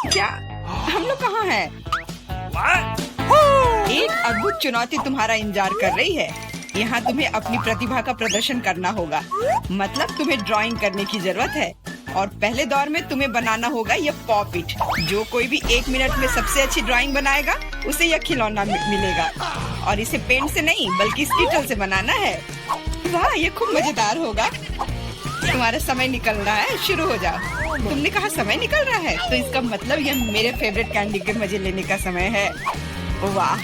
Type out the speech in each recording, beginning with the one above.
क्या हम लोग कहाँ हैं? एक अद्भुत चुनौती तुम्हारा इंतजार कर रही है। यहाँ तुम्हें अपनी प्रतिभा का प्रदर्शन करना होगा। मतलब तुम्हें ड्राइंग करने की जरूरत है और पहले दौर में तुम्हें बनाना होगा यह पॉपिट। जो कोई भी 1 मिनट में सबसे अच्छी ड्राइंग बनाएगा उसे यह खिलौना मिलेगा और इसे पेंट से नहीं बल्कि स्कीटल से बनाना है। वाह, ये खूब मजेदार होगा। तुम्हारा समय निकल रहा है, शुरू हो जाओ। तुमने कहा समय निकल रहा है, तो इसका मतलब यह मेरे फेवरेट कैंडी के मजे लेने का समय है। वाह,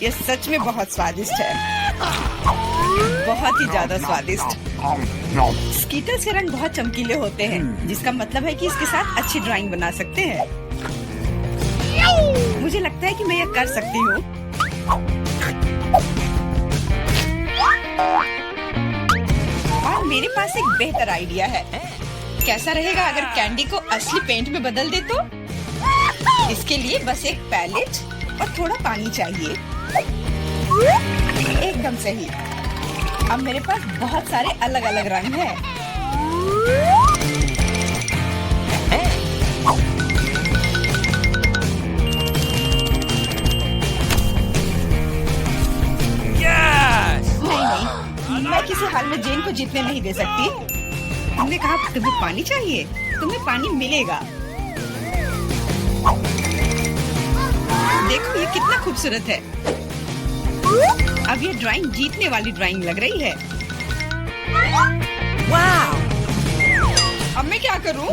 यह सच में बहुत स्वादिष्ट है, बहुत ही ज्यादा स्वादिष्ट। स्कीटल्स के रंग बहुत चमकीले होते हैं, जिसका मतलब है कि इसके साथ अच्छी ड्राइंग बना सकते हैं। मुझे लगता है कि मैं यह कर सकती हूँ। और मेरे पास एक बेहतर आइडिया है। कैसा रहेगा अगर कैंडी को असली पेंट में बदल दे तो? इसके लिए बस एक पैलेट और थोड़ा पानी चाहिए। एकदम सही। अब मेरे पास बहुत सारे अलग अलग रंग हैं। नहीं, मैं किसी हाल में जेन को जीतने नहीं दे सकती। तुमने कहा तुम्हें पानी चाहिए, तुम्हें पानी मिलेगा। देखो ये कितना खूबसूरत है। अब ये ड्राइंग जीतने वाली ड्राइंग लग रही है। वाह! अब मैं क्या करूं?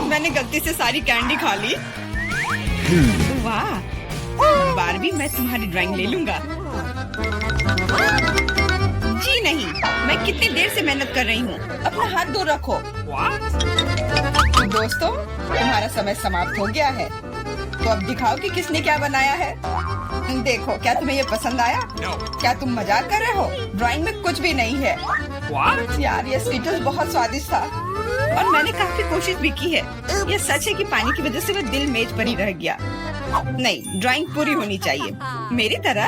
मैंने गलती से सारी कैंडी खा ली। वाह! बारबी, मैं तुम्हारी ड्राइंग ले लूंगा। जी नहीं, मैं कितनी देर से मेहनत कर रही हूँ। अपना हाथ दूर रखो। दोस्तों, तुम्हारा समय समाप्त हो गया है। तो अब दिखाओ कि किसने क्या बनाया है। देखो, क्या तुम्हें ये पसंद आया? क्या तुम मजाक कर रहे हो? ड्राइंग में कुछ भी नहीं है। यार, ये स्कीटल्स बहुत स्वादिष्ट था और मैंने काफी कोशिश भी की है। ये सच है कि पानी की वजह से वो दिल मेज पर ही रह गया। नहीं, ड्राइंग पूरी होनी चाहिए मेरी तरह।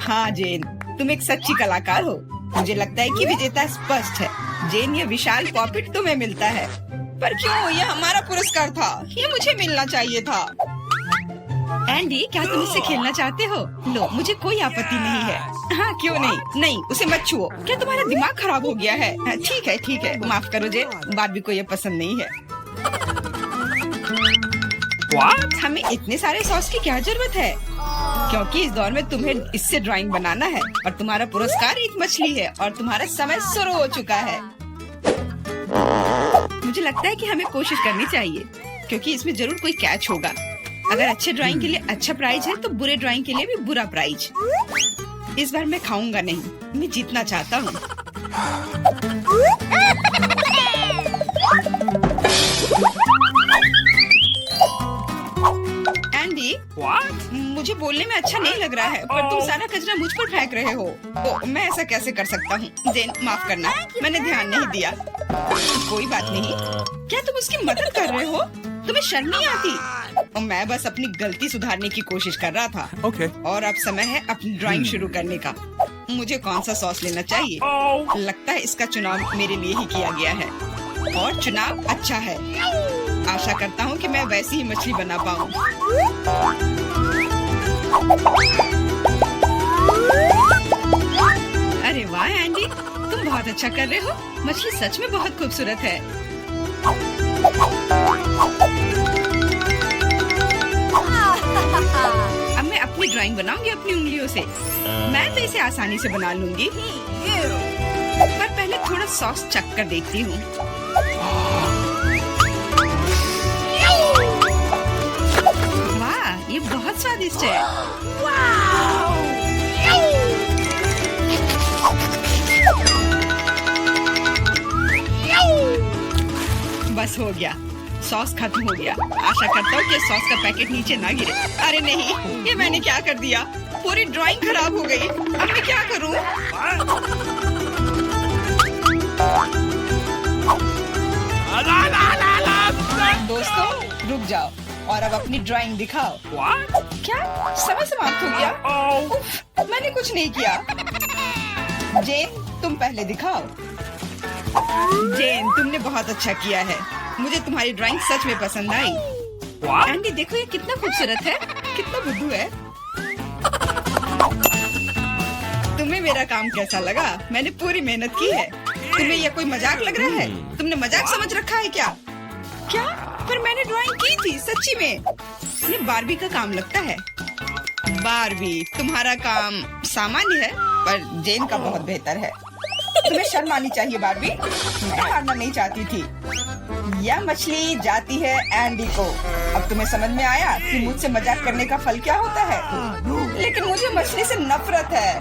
हाँ जेन, तुम एक सच्ची कलाकार हो। मुझे लगता है कि विजेता स्पष्ट है। जेन, ये विशाल पॉपिट तुम्हें मिलता है। पर क्यों? ये हमारा पुरस्कार था, ये मुझे मिलना चाहिए था। एंडी, क्या तुम इससे खेलना चाहते हो? लो, मुझे कोई आपत्ति नहीं है। हाँ, क्यों नहीं? नहीं, उसे मत छुओ। क्या तुम्हारा दिमाग खराब हो गया है? ठीक है, ठीक है, माफ करो जेन, बारबी को ये पसंद नहीं है। हमें इतने सारे सॉस की क्या जरूरत है? क्योंकि इस दौर में तुम्हें इससे ड्राइंग बनाना है और तुम्हारा पुरस्कार एक मछली है और तुम्हारा समय शुरू हो चुका है। मुझे लगता है कि हमें कोशिश करनी चाहिए क्योंकि इसमें जरूर कोई कैच होगा। अगर अच्छे ड्राइंग के लिए अच्छा प्राइज है तो बुरे ड्राइंग के लिए भी बुरा प्राइज। इस बार मैं खाऊंगा नहीं, मैं जीतना चाहता हूँ। एंडी, मुझे बोलने में अच्छा नहीं लग रहा है, पर तुम सारा कचरा मुझ पर फेंक रहे हो। तो मैं ऐसा कैसे कर सकता हूँ? जेन, माफ करना, मैंने ध्यान नहीं दिया। कोई बात नहीं। क्या तुम उसकी मदद कर रहे हो? तुम्हें शर्म नहीं आती? मैं बस अपनी गलती सुधारने की कोशिश कर रहा था। और अब समय है अपनी ड्राइंग शुरू करने का। मुझे कौन सा सॉस लेना चाहिए? लगता है इसका चुनाव मेरे लिए ही किया गया है और चुनाव अच्छा है। आशा करता हूँ कि मैं वैसी ही मछली बना पाऊँ। अरे वाह एंडी, तुम बहुत अच्छा कर रहे हो। मछली सच में बहुत खूबसूरत है। अब मैं अपनी ड्राइंग बनाऊंगी अपनी उंगलियों से। मैं तो इसे आसानी से बना लूंगी, पर पहले थोड़ा सॉस चख कर देखती हूँ। वाह, ये बहुत स्वादिष्ट है। बस हो गया, सॉस खत्म हो गया। आशा करता हूँ कि सॉस का पैकेट नीचे ना गिरे। अरे नहीं, ये मैंने क्या कर दिया? पूरी ड्राइंग खराब हो गई। अब मैं क्या करूँ? दोस्तों, रुक जाओ और अब अपनी ड्राइंग दिखाओ। क्या समय समाप्त हो गया? उफ, मैंने कुछ नहीं किया। जेन, तुम पहले दिखाओ। जेन, तुमने बहुत अच्छा किया है। मुझे तुम्हारी ड्राइंग सच में पसंद आई। एंडी देखो ये कितना खूबसूरत है, कितना बुद्धू है। तुम्हें मेरा काम कैसा लगा? मैंने पूरी मेहनत की है। तुम्हें ये कोई मजाक लग रहा है? तुमने मजाक समझ रखा है क्या? क्या? पर मैंने ड्राइंग की थी सच्ची में। ये बारबी का काम लगता है। बारबी, तुम्हारा काम सामान्य है पर जेन का बहुत बेहतर है। तुम्हें शर्म आनी चाहिए बारबी। मैं हारना नहीं चाहती थी। यह मछली जाती है एंडी को। अब तुम्हें समझ में आया कि मुझसे मजाक करने का फल क्या होता है। लेकिन मुझे मछली से नफरत है।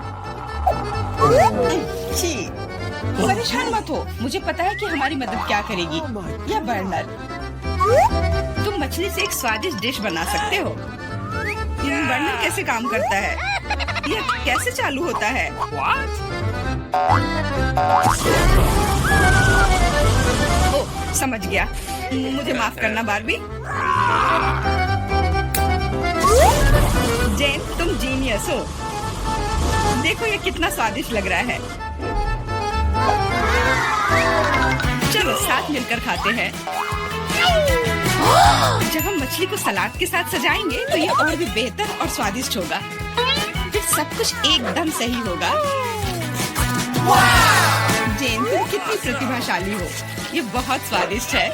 छी, परेशान मत हो। मुझे पता है कि हमारी मदद क्या करेगी। यह बर्नर, तुम मछली से एक स्वादिष्ट डिश बना सकते हो। बर्नर कैसे काम करता है? यह कैसे चालू होता है? ओह, समझ गया। मुझे माफ करना बारबी। जेन, तुम जीनियस हो। देखो ये कितना स्वादिष्ट लग रहा है। चलो साथ मिलकर खाते हैं। जब हम मछली को सलाद के साथ सजाएंगे तो ये और भी बेहतर और स्वादिष्ट होगा। फिर सब कुछ एकदम सही होगा। जेन, तुम कितनी प्रतिभाशाली हो। ये बहुत स्वादिष्ट है।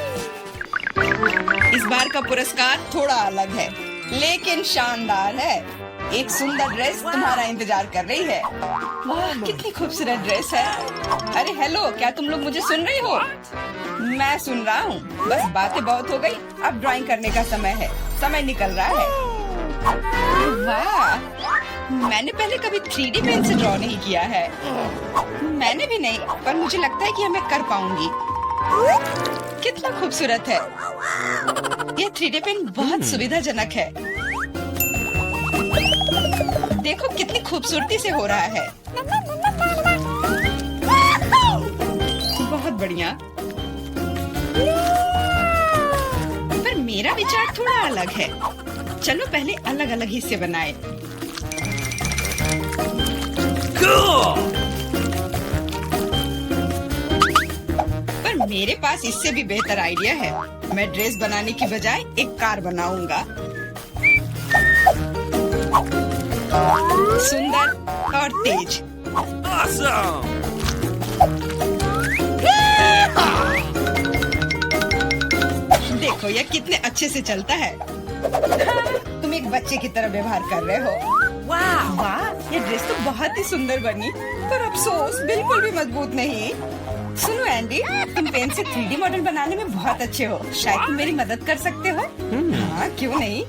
इस बार का पुरस्कार थोड़ा अलग है लेकिन शानदार है। एक सुंदर ड्रेस तुम्हारा इंतजार कर रही है। वाह, कितनी खूबसूरत ड्रेस है। अरे हेलो, क्या तुम लोग मुझे सुन रही हो? मैं सुन रहा हूँ। बस बातें बहुत हो गई, अब ड्राइंग करने का समय है। समय निकल रहा है। वाह, मैंने पहले कभी 3D पेन से ड्रॉ नहीं किया है। मैंने भी नहीं, पर मुझे लगता है कि मैं कर पाऊंगी। कितना खूबसूरत है। यह 3D पेन बहुत सुविधाजनक है। देखो कितनी खूबसूरती से हो रहा है। बहुत बढ़िया। पर मेरा विचार थोड़ा अलग है। चलो पहले अलग अलग हिस्से बनाए। पर मेरे पास इससे भी बेहतर आइडिया है। मैं ड्रेस बनाने की बजाय एक कार बनाऊंगा। सुंदर और तेज। देखो यह कितने अच्छे से चलता है। तुम एक बच्चे की तरह व्यवहार कर रहे हो। वाह वाह, ये ड्रेस तो बहुत ही सुंदर बनी, पर अफसोस बिल्कुल भी मजबूत नहीं। सुनो एंडी, तुम पेन से 3D मॉडल बनाने में बहुत अच्छे हो। शायद तुम मेरी मदद कर सकते हो। हाँ, क्यों नहीं।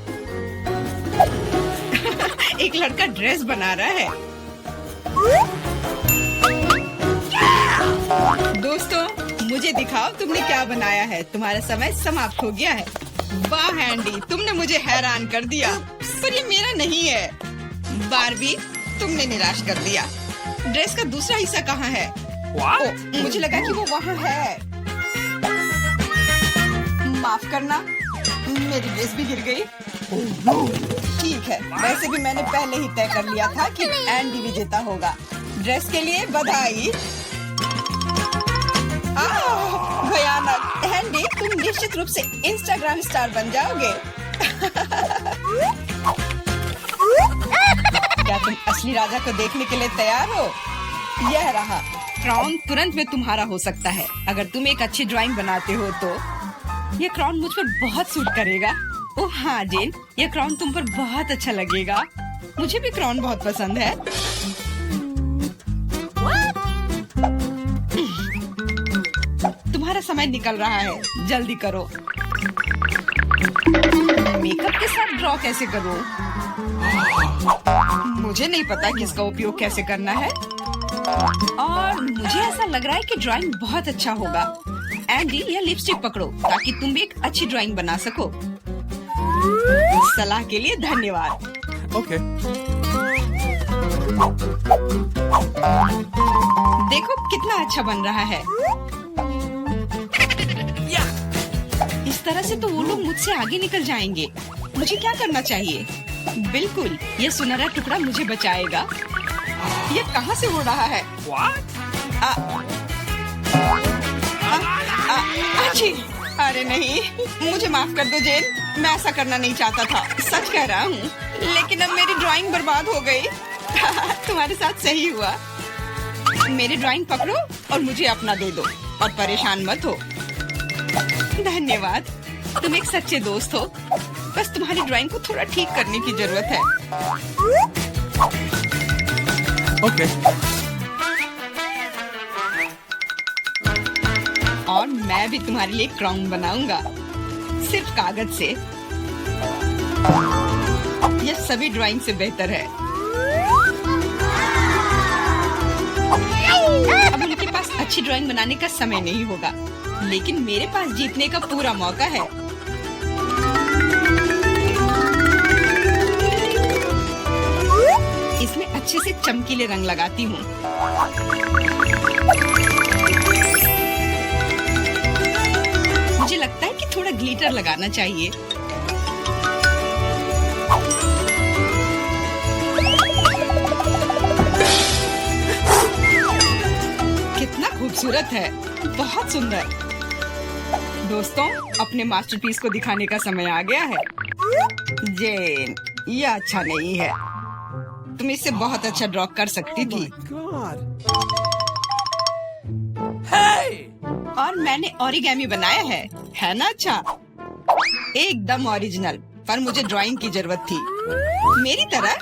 एक लड़का ड्रेस बना रहा है। दोस्तों, मुझे दिखाओ तुमने क्या बनाया है। तुम्हारा समय समाप्त हो गया है। वाह एंडी, तुमने मुझे हैरान कर दिया, पर ये मेरा नहीं है। बारबी, तुमने निराश कर दिया। ड्रेस का दूसरा हिस्सा कहाँ है? मुझे लगा कि वो वहाँ है। माफ करना, मेरी ड्रेस भी गिर गई। ठीक है, वैसे भी मैंने पहले ही तय कर लिया था कि एंडी विजेता होगा। ड्रेस के लिए बधाई। भयानक। एंडी, तुम निश्चित रूप से इंस्टाग्राम स्टार बन जाओगे। क्या तुम असली राजा को देखने के लिए तैयार हो? यह रहा क्राउन। तुरंत में तुम्हारा हो सकता है अगर तुम एक अच्छी ड्राइंग बनाते हो तो। यह क्राउन मुझ पर बहुत सूट करेगा। ओह हाँ जेन, यह क्राउन तुम पर बहुत अच्छा लगेगा। मुझे भी क्राउन बहुत पसंद है। तुम्हारा समय निकल रहा है, जल्दी करो। मेकअप के साथ ड्रॉ कैसे करूं? मुझे नहीं पता कि इसका उपयोग कैसे करना है, और मुझे ऐसा लग रहा है कि ड्राइंग बहुत अच्छा होगा। एंडी, यह लिपस्टिक पकड़ो ताकि तुम भी एक अच्छी ड्राइंग बना सको। सलाह के लिए धन्यवाद। ओके। देखो कितना अच्छा बन रहा है। इस तरह से तो वो लोग मुझसे आगे निकल जाएंगे। मुझे क्या करना चाहिए? बिल्कुल, ये सुनहरा टुकड़ा मुझे बचाएगा। ये कहाँ से हो रहा है? अच्छी। अरे नहीं, मुझे माफ कर दो जेन, मैं ऐसा करना नहीं चाहता था, सच कह रहा हूँ। लेकिन अब मेरी ड्राइंग बर्बाद हो गई। तुम्हारे साथ सही हुआ। मेरी ड्राइंग पकड़ो और मुझे अपना दे दो और परेशान मत हो। धन्यवाद, तुम एक सच्चे दोस्त हो। बस तुम्हारी ड्राइंग को थोड़ा ठीक करने की जरूरत है। ओके। और मैं भी तुम्हारे लिए क्राउन बनाऊंगा, सिर्फ कागज से। यह सभी ड्राइंग से बेहतर है। अब उनके पास अच्छी ड्राइंग बनाने का समय नहीं होगा, लेकिन मेरे पास जीतने का पूरा मौका है। इसमें अच्छे से चमकीले रंग लगाती हूँ। मुझे लगता है कि थोड़ा ग्लिटर लगाना चाहिए। कितना खूबसूरत है, बहुत सुंदर। दोस्तों, अपने मास्टरपीस को दिखाने का समय आ गया है। जेन, यह अच्छा नहीं है। तुम इससे बहुत अच्छा ड्रॉ कर सकती थी। और मैंने ओरिगेमी बनाया है ना? अच्छा, एकदम ओरिजिनल। पर मुझे ड्राइंग की जरूरत थी, मेरी तरह।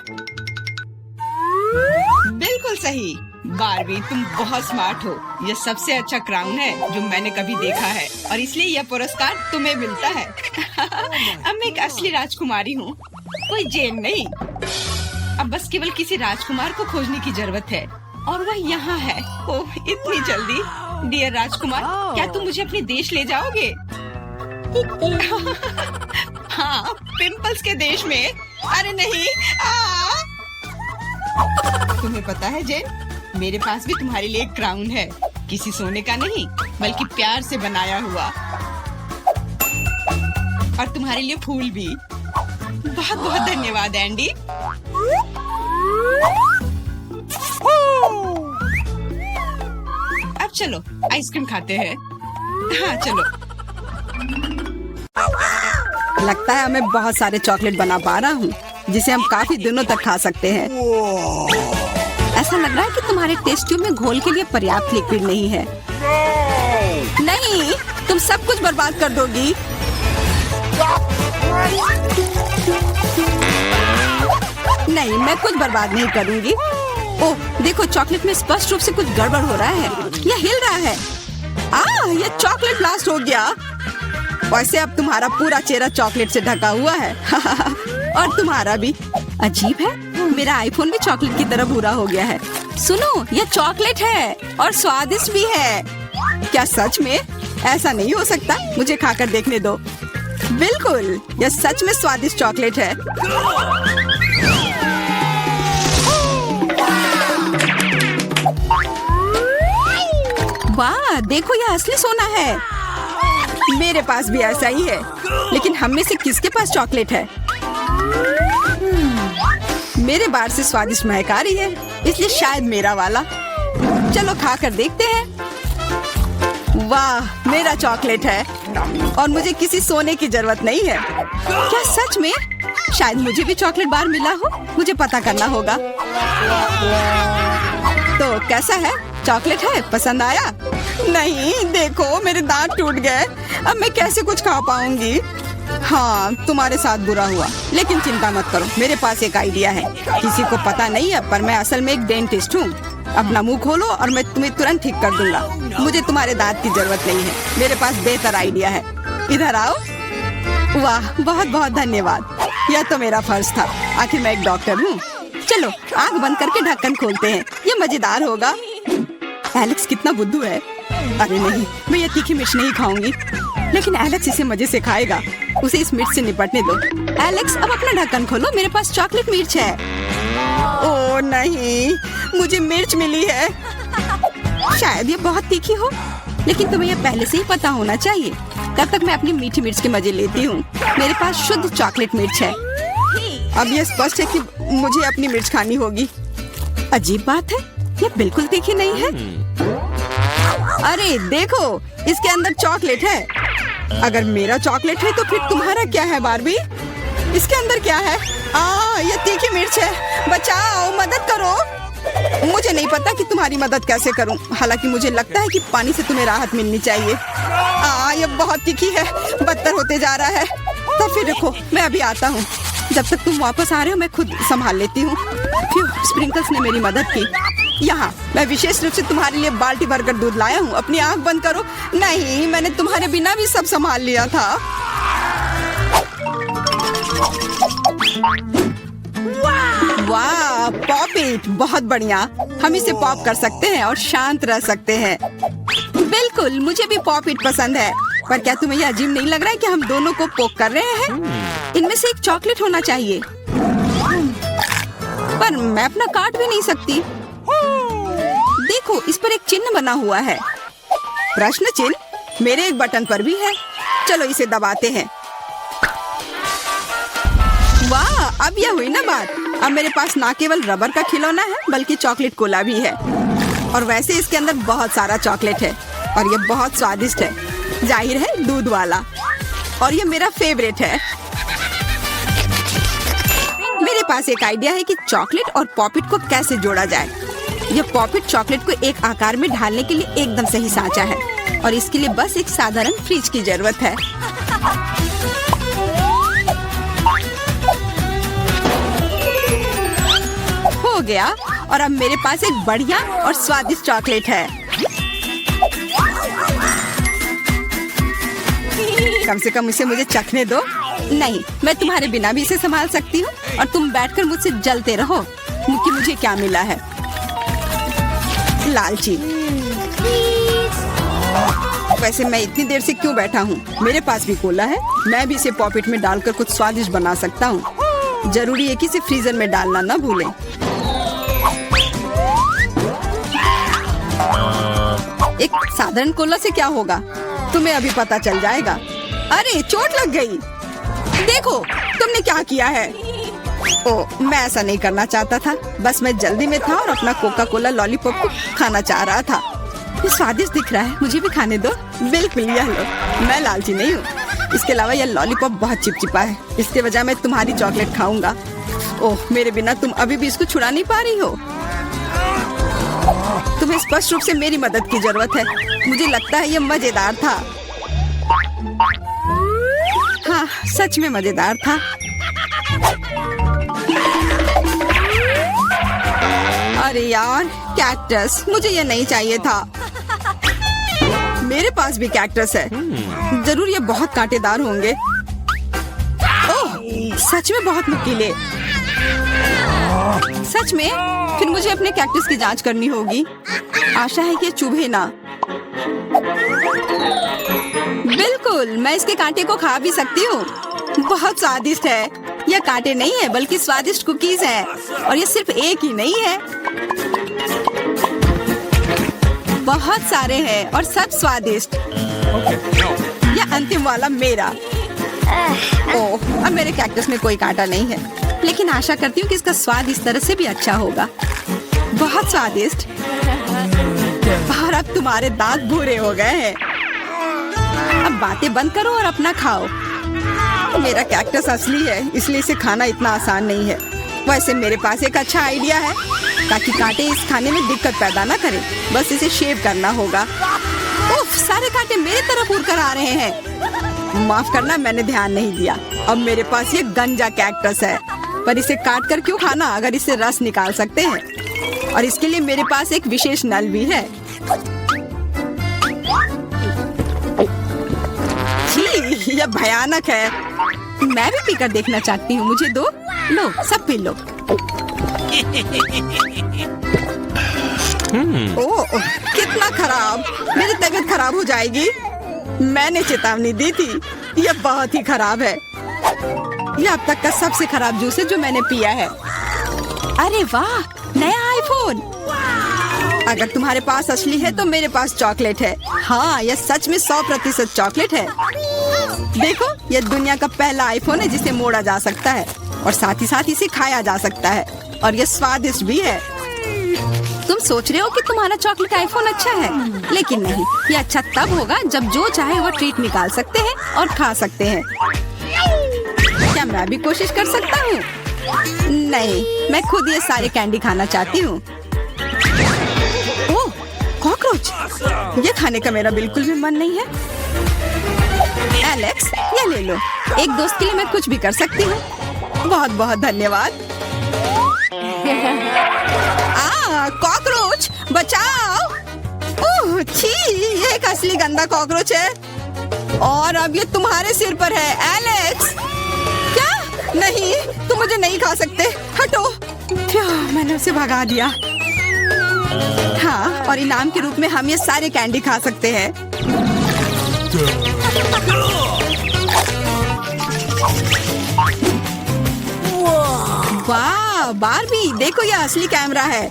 बिल्कुल सही। बारबी, तुम बहुत स्मार्ट हो। यह सबसे अच्छा क्राउन है जो मैंने कभी देखा है, और इसलिए यह पुरस्कार तुम्हें मिलता है। अब मैं एक असली राजकुमारी हूँ, कोई जेन नहीं। अब बस केवल किसी राजकुमार को खोजने की जरूरत है, और वह यहाँ है। ओह, इतनी जल्दी। डियर राजकुमार, क्या तुम मुझे अपने देश ले जाओगे? हाँ, पिंपल्स के देश में। अरे नहीं। तुम्हें पता है जेन, मेरे पास भी तुम्हारे लिए एक क्राउन है। किसी सोने का नहीं, बल्कि प्यार से बनाया हुआ। और तुम्हारे लिए फूल भी। बहुत बहुत धन्यवाद एंडी। अब चलो आइसक्रीम खाते हैं। हाँ चलो। लगता है मैं बहुत सारे चॉकलेट बना पा रहा हूँ, जिसे हम काफी दिनों तक खा सकते हैं। ऐसा लग रहा है कि तुम्हारे टेस्ट ट्यूब में घोल के लिए पर्याप्त लिक्विड नहीं है। नहीं, तुम सब कुछ बर्बाद कर दोगी। नहीं, मैं कुछ बर्बाद नहीं करूंगी। ओह, देखो, चॉकलेट में स्पष्ट रूप से कुछ गड़बड़ हो रहा है। यह हिल रहा है। यह चॉकलेट ब्लास्ट हो गया। वैसे अब तुम्हारा पूरा चेहरा चॉकलेट से ढका हुआ है। और तुम्हारा भी। अजीब है, मेरा आईफोन भी चॉकलेट की तरह भूरा हो गया है। सुनो, यह चॉकलेट है और स्वादिष्ट भी है। क्या सच में? ऐसा नहीं हो सकता, मुझे खाकर देखने दो। बिल्कुल, यह सच में स्वादिष्ट चॉकलेट है। वाह, देखो, यह असली सोना है। मेरे पास भी ऐसा ही है, लेकिन हम में से किसके पास चॉकलेट है? मेरे बार से स्वादिष्ट महक आ रही है, इसलिए शायद मेरा वाला। चलो खाकर देखते हैं। वाह, मेरा चॉकलेट है और मुझे किसी सोने की जरूरत नहीं है। क्या सच में? शायद मुझे भी चॉकलेट बार मिला हो, मुझे पता करना होगा। तो कैसा है? चॉकलेट है? पसंद आया? नहीं, देखो, मेरे दांत टूट गए। अब मैं कैसे कुछ खा पाऊंगी? हाँ, तुम्हारे साथ बुरा हुआ, लेकिन चिंता मत करो, मेरे पास एक आइडिया है। किसी को पता नहीं है, पर मैं असल में एक डेंटिस्ट हूँ। अपना मुंह खोलो और मैं तुम्हें तुरंत ठीक कर दूंगा। मुझे तुम्हारे दांत की जरूरत नहीं है, मेरे पास बेहतर आइडिया है। इधर आओ। वाह, बहुत बहुत धन्यवाद। यह तो मेरा फर्ज था, आखिर मैं एक डॉक्टर हूँ। चलो आँख बंद करके ढक्कन खोलते हैं, ये मजेदार होगा। एलेक्स कितना बुद्धू है। अरे नहीं, मैं ये तीखी मिर्च नहीं खाऊंगी, लेकिन एलेक्स इसे मजे से खाएगा। उसे इस मिर्च से निपटने दो। एलेक्स, अब अपना ढक्कन खोलो, मेरे पास चॉकलेट मिर्च है। ओह नहीं, मुझे मिर्च मिली है। शायद ये बहुत तीखी हो, लेकिन तुम्हें यह पहले से ही पता होना चाहिए। तब तक मैं अपनी मीठी मिर्च के मजे लेती हूँ। मेरे पास शुद्ध चॉकलेट मिर्च है। अब यह स्पष्ट है कि मुझे अपनी मिर्च खानी होगी। अजीब बात है, यह बिल्कुल तीखी नहीं है। अरे देखो, इसके अंदर चॉकलेट है। अगर मेरा चॉकलेट है तो फिर तुम्हारा क्या है बार्बी? इसके अंदर क्या है? ये तीखी मिर्च है। बचाओ, मदद करो। मुझे नहीं पता कि तुम्हारी मदद कैसे करूं। हालांकि मुझे लगता है कि पानी से तुम्हें राहत मिलनी चाहिए। ये बहुत तीखी है, बदतर होते जा रहा है। तो फिर देखो, मैं अभी आता हूँ। जब तक तुम वापस आ रहे हो मैं खुद संभाल लेती हूँ। स्प्रिंकल्स ने मेरी मदद की। यहाँ मैं विशेष रूप से तुम्हारे लिए बाल्टी भरकर दूध लाया हूँ। अपनी आंख बंद करो। नहीं, मैंने तुम्हारे बिना भी सब संभाल लिया था। वाह, पॉप इट, बहुत बढ़िया। हम इसे पॉप कर सकते हैं और शांत रह सकते हैं। बिल्कुल, मुझे भी पॉप इट पसंद है। पर क्या तुम्हें यह अजीब नहीं लग रहा है कि हम दोनों को पोक कर रहे हैं? इनमें से एक चॉकलेट होना चाहिए। पर मैं अपना काट भी नहीं सकती। देखो, इस पर एक चिन्ह बना हुआ है। प्रश्न चिन्ह मेरे एक बटन पर भी है। चलो इसे दबाते हैं। वाह, अब यह हुई ना बात। अब मेरे पास ना केवल रबर का खिलौना है बल्कि चॉकलेट कोला भी है। और वैसे इसके अंदर बहुत सारा चॉकलेट है और ये बहुत स्वादिष्ट है। जाहिर है, दूध वाला। और ये मेरा फेवरेट है। मेरे पास एक आइडिया है कि चॉकलेट और पॉपिट को कैसे जोड़ा जाए। यह पॉपिट चॉकलेट को एक आकार में ढालने के लिए एकदम सही सांचा है और इसके लिए बस एक साधारण फ्रिज की जरूरत है। हो गया, और अब मेरे पास एक बढ़िया और स्वादिष्ट चॉकलेट है। कम से कम इसे मुझे चखने दो। नहीं, मैं तुम्हारे बिना भी इसे संभाल सकती हूँ और तुम बैठकर मुझसे जलते रहो कि मुझे क्या मिला है। लालची। वैसे मैं इतनी देर से क्यों बैठा हूँ? मेरे पास भी कोला है। मैं भी इसे पॉकेट में डालकर कुछ स्वादिष्ट बना सकता हूँ। जरूरी है कि इसे फ्रीजर में डालना ना भूलें। एक साधारण कोला से क्या होगा, तुम्हें अभी पता चल जाएगा। अरे, चोट लग गई। देखो, तुमने क्या किया है। ओह, मैं ऐसा नहीं करना चाहता था। बस मैं जल्दी में था और अपना कोका कोला लॉलीपॉप को खाना चाह रहा था। ये स्वादिष्ट दिख रहा है, मुझे भी खाने दो। बिल्कुल, यह लो। मैं लालची नहीं हूँ। इसके अलावा यह लॉलीपॉप बहुत चिपचिपा है। इसके बजाय मैं तुम्हारी चॉकलेट खाऊंगा। ओह, मेरे बिना तुम अभी भी इसको छुड़ा नहीं पा रही हो। तुम्हें स्पष्ट रूप से मेरी मदद की जरूरत है। मुझे लगता है यह मजेदार था। हाँ, सच में मजेदार था। अरे यार, कैक्टस, मुझे ये नहीं चाहिए था। मेरे पास भी कैक्टस है। जरूर ये बहुत कांटेदार होंगे। ओह, सच में बहुत नुकीले। सच में? फिर मुझे अपने कैक्टस की जांच करनी होगी। आशा है कि चुभे ना। बिल्कुल, मैं इसके कांटे को खा भी सकती हूँ। बहुत स्वादिष्ट है। यह कांटे नहीं है बल्कि स्वादिष्ट कुकीज है। और ये सिर्फ एक ही नहीं है, बहुत सारे हैं और सब स्वादिष्ट। यह अंतिम वाला मेरा। ओह, अब मेरे कैक्टस में कोई कांटा नहीं है, लेकिन आशा करती हूँ कि इसका स्वाद इस तरह से भी अच्छा होगा। बहुत स्वादिष्ट। और अब तुम्हारे दांत भूरे हो गए हैं। अब बातें बंद करो और अपना खाओ। मेरा कैक्टस असली है, इसलिए इसे खाना इतना आसान नहीं है। वैसे मेरे पास एक अच्छा आइडिया है, ताकि कांटे इस खाने में दिक्कत पैदा ना करें। बस इसे शेव करना होगा। उफ, सारे कांटे मेरे तरफ उड़ कर आ रहे हैं। माफ करना, मैंने ध्यान नहीं दिया। अब मेरे पास ये गंजा कैक्टस है, पर इसे काट कर क्यों खाना अगर इससे रस निकाल सकते हैं। और इसके लिए मेरे पास एक विशेष नल भी है। छी, यह भयानक है। मैं भी पीकर देखना चाहती हूँ। मुझे दो। लो, सब पी लो। ओह, कितना खराब। मेरी तबीयत खराब हो जाएगी। मैंने चेतावनी दी थी। यह बहुत ही खराब है। यह अब तक का सबसे खराब जूस है जो मैंने पिया है। अरे वाह, नया आईफोन। अगर तुम्हारे पास असली है तो मेरे पास चॉकलेट है। हाँ, यह सच में 100% चॉकलेट है। देखो, यह दुनिया का पहला आईफोन है जिसे मोड़ा जा सकता है और साथ ही साथ इसे खाया जा सकता है। और यह स्वादिष्ट भी है। तुम तुम सोच रहे हो कि तुम्हारा चॉकलेट आईफोन अच्छा है, लेकिन नहीं, ये अच्छा तब होगा जब जो चाहे वो ट्रीट निकाल सकते हैं और खा सकते हैं। क्या मैं भी कोशिश कर सकता हूँ? नहीं, मैं खुद ये सारे कैंडी खाना चाहती हूँ। ओह, कॉकरोच! ये खाने का मेरा बिल्कुल भी मन नहीं है। एलेक्स, ये ले लो। एक दोस्त के लिए मैं कुछ भी कर सकती हूँ। बहुत बहुत धन्यवाद। कॉकरोच बचाओ! ओह छी, ये एक असली गंदा कॉकरोच है और अब ये तुम्हारे सिर पर है। एलेक्स, क्या? नहीं, तुम मुझे नहीं खा सकते, हटो। मैंने उसे भगा दिया। हाँ, और इनाम के रूप में हम ये सारे कैंडी खा सकते हैं। वाह बार्बी, देखो ये असली कैमरा है।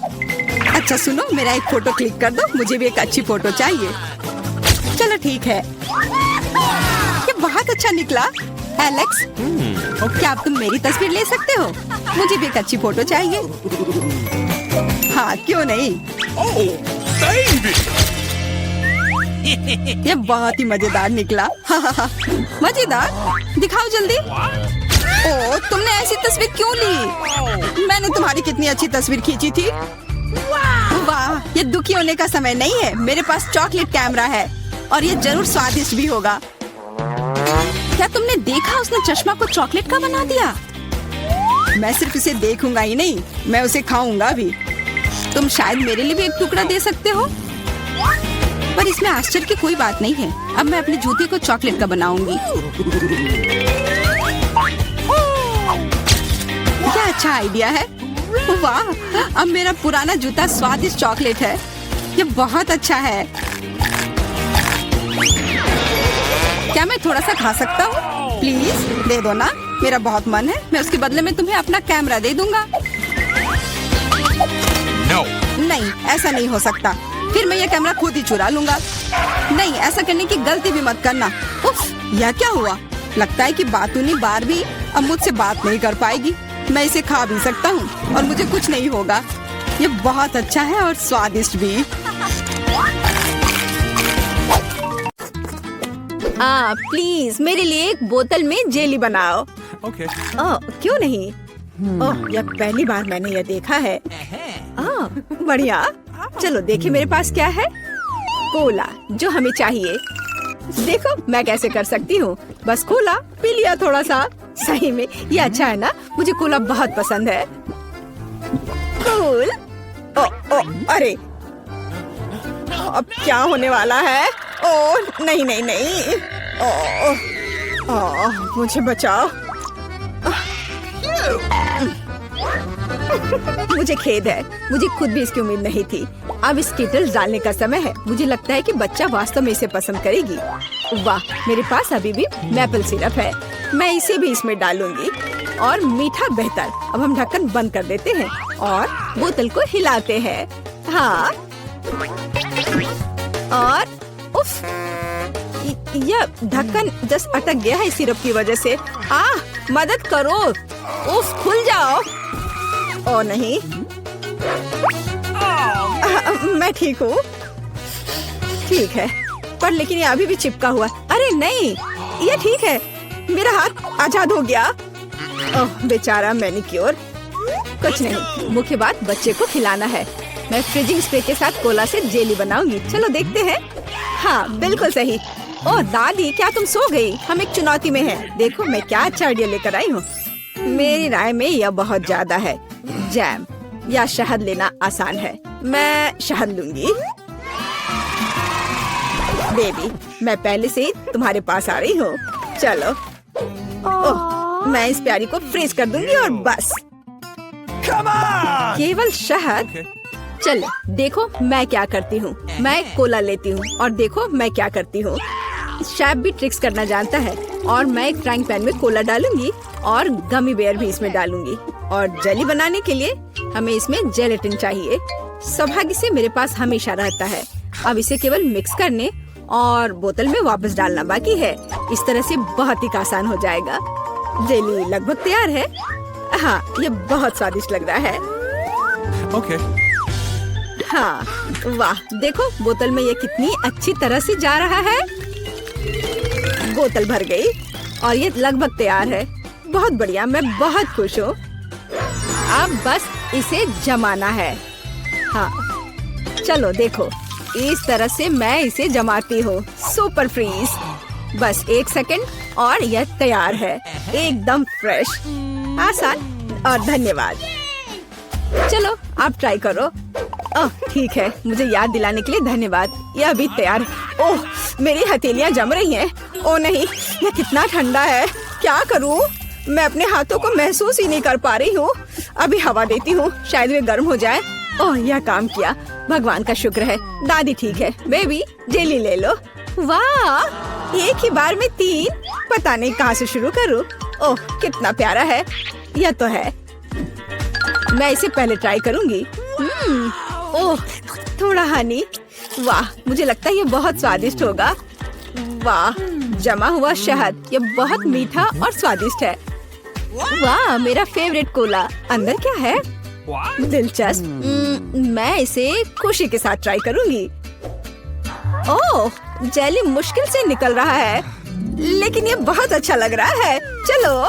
अच्छा सुनो, मेरा एक फोटो क्लिक कर दो, मुझे भी एक अच्छी फोटो चाहिए। चलो ठीक है, ये बहुत अच्छा निकला। एलेक्स, क्या अब तुम मेरी तस्वीर ले सकते हो? मुझे भी एक अच्छी फोटो चाहिए। हाँ, क्यों नहीं। ये बहुत ही मजेदार निकला। मजेदार? दिखाओ जल्दी। ओह, तुमने ऐसी तस्वीर क्यों ली? मैंने तुम्हारी कितनी अच्छी तस्वीर खींची थी। वाह, ये दुखी होने का समय नहीं है। मेरे पास चॉकलेट कैमरा है और ये जरूर स्वादिष्ट भी होगा। क्या तुमने देखा, उसने चश्मा को चॉकलेट का बना दिया? मैं सिर्फ इसे देखूंगा ही नहीं, मैं उसे खाऊंगा भी। तुम शायद मेरे लिए भी एक टुकड़ा दे सकते हो, पर इसमें आश्चर्य की कोई बात नहीं है। अब मैं अपने जूते को चॉकलेट का बनाऊंगी। क्या अच्छा आइडिया है। वाह, अब मेरा पुराना जूता स्वादिष्ट चॉकलेट है। ये बहुत अच्छा है। क्या मैं थोड़ा सा खा सकता हूँ? प्लीज दे दो ना, मेरा बहुत मन है। मैं उसके बदले में तुम्हें अपना कैमरा दे दूंगा। नहीं, ऐसा नहीं हो सकता। फिर मैं ये कैमरा खुद ही चुरा लूंगा। नहीं, ऐसा करने की गलती भी मत करना। उफ, यह क्या हुआ? लगता है कि बातूनी बार्बी अब मुझसे बात नहीं कर पाएगी। मैं इसे खा भी सकता हूँ और मुझे कुछ नहीं होगा। ये बहुत अच्छा है और स्वादिष्ट भी। प्लीज मेरे लिए एक बोतल में जेली बनाओ। Okay. क्यों नहीं? ओह, यह पहली बार मैंने यह देखा है। बढ़िया। चलो देखें मेरे पास क्या है। कोला, जो हमें चाहिए। देखो मैं कैसे कर सकती हूँ। बस कोला पी लिया थोड़ा सा। सही में ये अच्छा है ना, मुझे कोला बहुत पसंद है। कूल। अरे अब क्या होने वाला है? ओह नहीं नहीं नहीं। मुझे बचाओ। मुझे खेद है, मुझे खुद भी इसकी उम्मीद नहीं थी। अब स्कीटल्स डालने का समय है। मुझे लगता है कि बच्चा वास्तव में इसे पसंद करेगी। वाह, मेरे पास अभी भी मैपल सिरप है। मैं इसे भी इसमें डालूंगी और मीठा बेहतर। अब हम ढक्कन बंद कर देते हैं और बोतल को हिलाते हैं। हाँ, और उफ, यह ढक्कन जस्ट अटक गया है सिरप की वजह से। मदद करो। उफ, खुल जाओ। ओ नहीं, मैं ठीक हूँ। ठीक है, पर लेकिन ये अभी भी चिपका हुआ। अरे नहीं, ये ठीक है। मेरा हाथ आजाद हो गया। ओह बेचारा मैनिक्योर। कुछ नहीं, मुख्य बात बच्चे को खिलाना है। मैं फ्रीजिंग स्प्रे के साथ कोला से जेली बनाऊंगी। चलो देखते हैं। हाँ बिल्कुल सही। ओह दादी, क्या तुम सो गई? हम एक चुनौती में हैं। देखो मैं क्या अच्छा आइडिया लेकर आई हूँ। मेरी राय में यह बहुत ज्यादा है। जैम या शहद लेना आसान है। मैं शहद लूंगी। बेबी, मैं पहले से ही तुम्हारे पास आ रही हूँ। चलो। ओह, मैं इस प्यारी को फ्रीज कर दूंगी और बस। केवल शहद। चलो देखो मैं क्या करती हूँ। मैं कोला लेती हूँ और देखो मैं क्या करती हूँ। शेफ भी ट्रिक्स करना जानता है। और मैं एक फ्राइंग पैन में कोला डालूंगी और गमी बेयर भी इसमें डालूंगी। और जेली बनाने के लिए हमें इसमें जेलेटिन चाहिए। सौभाग्य से मेरे पास हमेशा रहता है। अब इसे केवल मिक्स करने और बोतल में वापस डालना बाकी है। इस तरह से बहुत ही आसान हो जाएगा। जेली लगभग तैयार है। हाँ, ये बहुत स्वादिष्ट लग रहा है। Okay. हाँ, वाह देखो बोतल में ये कितनी अच्छी तरह से जा रहा है। बोतल भर गई और ये लगभग तैयार है। बहुत बढ़िया, मैं बहुत खुश हूँ। अब बस इसे जमाना है। हाँ, चलो देखो, इस तरह से मैं इसे जमाती हूँ। Super freeze. बस 1 सेकंड और यह तैयार है, एकदम फ्रेश, आसान और धन्यवाद। चलो आप ट्राई करो। ओह ठीक है, मुझे याद दिलाने के लिए धन्यवाद। यह अभी तैयार है। ओह मेरी हथेलियां जम रही हैं। ओह नहीं, यह कितना ठंडा है। क्या करूं? मैं अपने हाथों को महसूस ही नहीं कर पा रही हूँ। अभी हवा देती हूँ, शायद वे गर्म हो जाए। ओह यह काम किया, भगवान का शुक्र है। दादी ठीक है। बेबी जेली ले लो। वाह, एक ही बार में 3। पता नहीं कहाँ से शुरू करूँ। ओह कितना प्यारा है। यह तो है, मैं इसे पहले ट्राई करूंगी। ओह थोड़ा हनी। वाह, मुझे लगता है ये बहुत स्वादिष्ट होगा। वाह, जमा हुआ शहद, ये बहुत मीठा और स्वादिष्ट है। वाह, मेरा फेवरेट कोला। अंदर क्या है? दिलचस्प। मैं इसे खुशी के साथ ट्राई करूंगी। ओह, जेली मुश्किल से निकल रहा है, लेकिन ये बहुत अच्छा लग रहा है। चलो,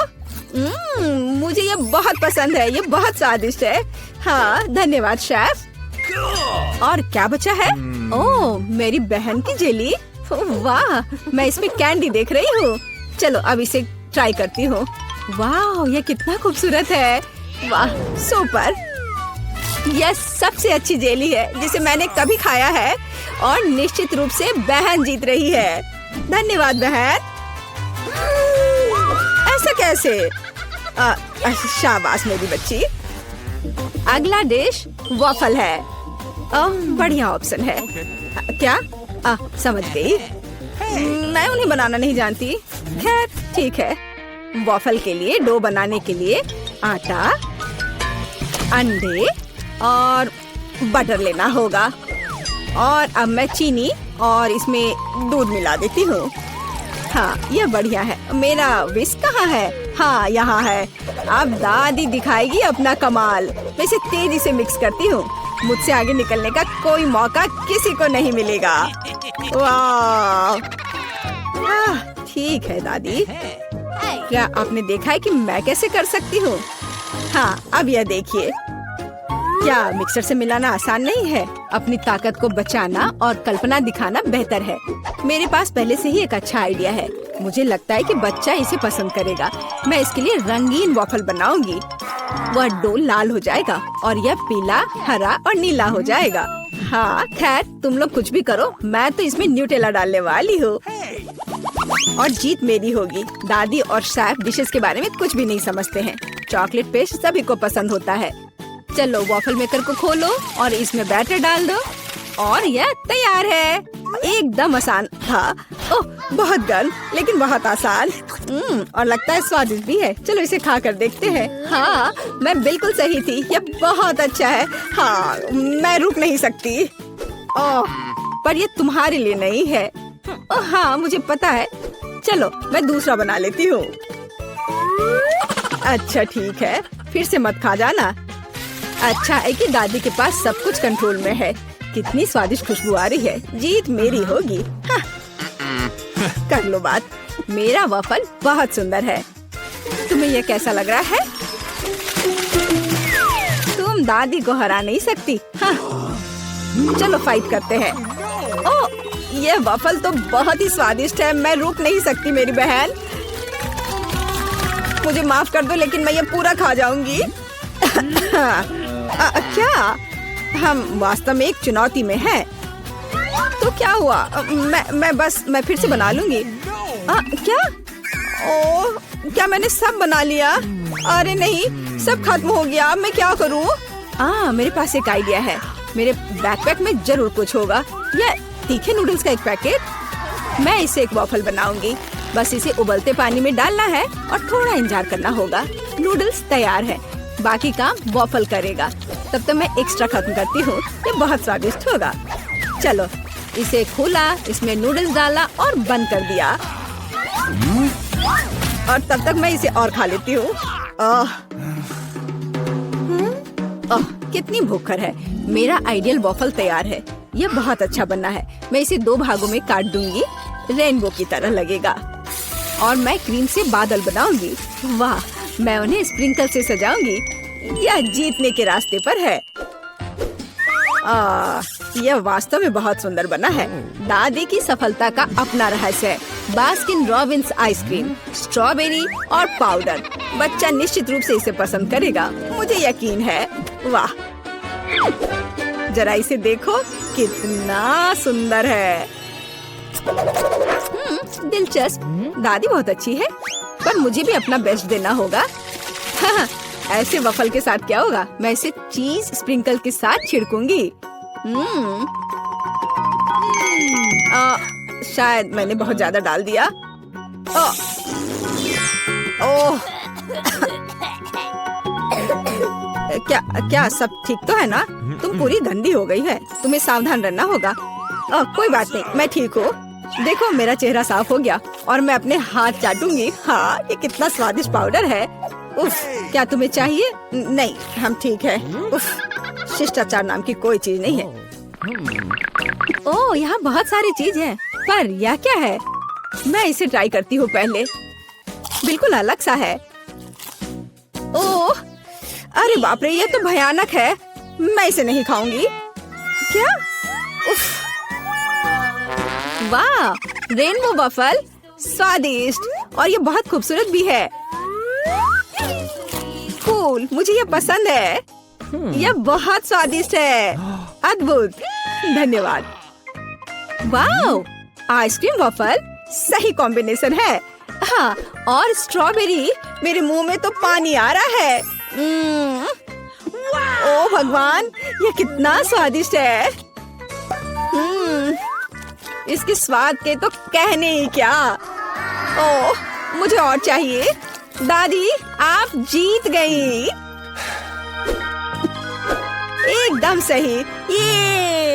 मुझे ये बहुत पसंद है। ये बहुत स्वादिष्ट है। हाँ, धन्यवाद शेफ। और क्या बचा है? ओह, मेरी बहन की जेली। वाह, मैं इसमें कैंडी देख रही हूँ। चलो अब इसे ट्राई करती हूँ। वाह, ये कितना खूबसूरत है। वाह, सुपर। यह सबसे अच्छी जेली है जिसे मैंने कभी खाया है, और निश्चित रूप से बहन जीत रही है। धन्यवाद बहन। ऐसा कैसे? शाबाश मेरी बच्ची। अगला डिश वॉफल है। बढ़िया ऑप्शन है। क्या? समझ गई। मैं उन्हें बनाना नहीं जानती। खैर ठीक है। वॉफल के लिए डो बनाने के लिए आटा, अंडे और बटर लेना होगा। और अब मैं चीनी और इसमें दूध मिला देती हूँ। हाँ, यह बढ़िया है। मेरा विस्क कहाँ है? हाँ, यहाँ है। अब दादी दिखाएगी अपना कमाल। मैं इसे तेजी से मिक्स करती हूँ। मुझसे आगे निकलने का कोई मौका किसी को नहीं मिलेगा। वाह, ठीक है दादी। क्या आपने देखा है कि मैं कैसे कर सकती हूँ? हाँ, अब यह देखिए। क्या मिक्सर से मिलाना आसान नहीं है? अपनी ताकत को बचाना और कल्पना दिखाना बेहतर है। मेरे पास पहले से ही एक अच्छा आइडिया है। मुझे लगता है कि बच्चा इसे पसंद करेगा। मैं इसके लिए रंगीन वॉफल बनाऊंगी। वह डो लाल हो जाएगा और यह पीला, हरा और नीला हो जाएगा। हाँ, खैर तुम लोग कुछ भी करो, मैं तो इसमें न्यूटेला डालने वाली हूँ और जीत मेरी होगी। दादी और शेफ डिशेस के बारे में कुछ भी नहीं समझते हैं। चॉकलेट पेस्ट सभी को पसंद होता है। चलो वॉफल मेकर को खोलो और इसमें बैटर डाल दो और यह तैयार है। एकदम आसान था। ओह, बहुत गर्म लेकिन बहुत आसान। और लगता है स्वादिष्ट भी है। चलो इसे खा कर देखते हैं। हाँ, मैं बिल्कुल सही थी। यह बहुत अच्छा है। हाँ, मैं रुक नहीं सकती। ओह, पर यह तुम्हारे लिए नहीं है। ओह हाँ, मुझे पता है। चलो मैं दूसरा बना लेती हूँ। अच्छा ठीक है, फिर से मत खा जाना। अच्छा है कि दादी के पास सब कुछ कंट्रोल में है। कितनी स्वादिष्ट खुशबू आ रही है। जीत मेरी होगी। हाँ। कर लो बात। मेरा वॉफल बहुत सुंदर है। तुम्हें यह कैसा लग रहा है? तुम दादी को हरा नहीं सकती। हाँ। चलो फाइट करते हैं। ओह, यह वॉफल तो बहुत ही स्वादिष्ट है। मैं रुक नहीं सकती मेरी बहन। मुझे माफ कर दो, लेकिन मैं ये पूरा खा जाऊंगी। क्या? हम वास्तव में एक चुनौती में हैं। तो क्या हुआ? मैं फिर से बना लूंगी। क्या? ओह, क्या मैंने सब बना लिया? अरे नहीं, सब खत्म हो गया। मैं क्या करूं? मेरे पास एक आइडिया है। मेरे बैकपैक में जरूर कुछ होगा। यह तीखे नूडल्स का एक पैकेट। मैं इसे एक वॉफल बनाऊंगी। बस इसे उबलते पानी में डालना है और थोड़ा इंतजार करना होगा। नूडल्स तैयार है। बाकी काम वॉफल करेगा। तब तक मैं एक्स्ट्रा खत्म करती हूँ। ये बहुत स्वादिष्ट होगा। चलो इसे खोला, इसमें नूडल्स डाला और बंद कर दिया। और तब तक मैं इसे और खा लेती हूँ। कितनी भूखर है। मेरा आइडियल वॉफल तैयार है। यह बहुत अच्छा बनना है। मैं इसे 2 भागों में काट दूंगी, रेनबो की तरह लगेगा। और मैं क्रीम से बादल बनाऊंगी। वाह, मैं उन्हें स्प्रिंकल से सजाऊंगी। यह जीतने के रास्ते पर है। यह वास्तव में बहुत सुंदर बना है। दादी की सफलता का अपना रहस्य है। बास्किन रॉबिन्स आइसक्रीम, स्ट्रॉबेरी और पाउडर। बच्चा निश्चित रूप से इसे पसंद करेगा, मुझे यकीन है। वाह, जरा इसे देखो, कितना सुंदर है। दिलचस्प। दादी बहुत अच्छी है, पर मुझे भी अपना बेस्ट देना होगा। हाँ, ऐसे वफल के साथ क्या होगा? मैं इसे चीज स्प्रिंकल के साथ छिड़कूंगी। शायद मैंने बहुत ज्यादा डाल दिया। ओह, क्या सब ठीक तो है ना? तुम पूरी गंदी हो गई है। तुम्हें सावधान रहना होगा। कोई बात नहीं, मैं ठीक हूँ। देखो, मेरा चेहरा साफ हो गया और मैं अपने हाथ चाटूंगी। हाँ, ये कितना स्वादिष्ट पाउडर है। उफ, क्या तुम्हें चाहिए? नहीं, हम ठीक है। उफ, शिष्टाचार नाम की कोई चीज नहीं है। ओह, यहाँ बहुत सारी चीज है, पर यह क्या है? मैं इसे ट्राई करती हूँ पहले। बिल्कुल अलग सा है। ओह, अरे बाप रे, ये तो भयानक है। मैं इसे नहीं खाऊंगी। क्या? उफ, वाह, रेनबो वफल, स्वादिष्ट और ये बहुत खूबसूरत भी है। कूल, मुझे ये पसंद है। यह बहुत स्वादिष्ट है। अद्भुत, धन्यवाद। वाह, आइसक्रीम वफल सही कॉम्बिनेशन है। हाँ, और स्ट्रॉबेरी, मेरे मुंह में तो पानी आ रहा है। ओह भगवान, ये कितना स्वादिष्ट है। इसके स्वाद के तो कहने ही क्या। ओह, मुझे और चाहिए। दादी, आप जीत गई। एकदम सही। ये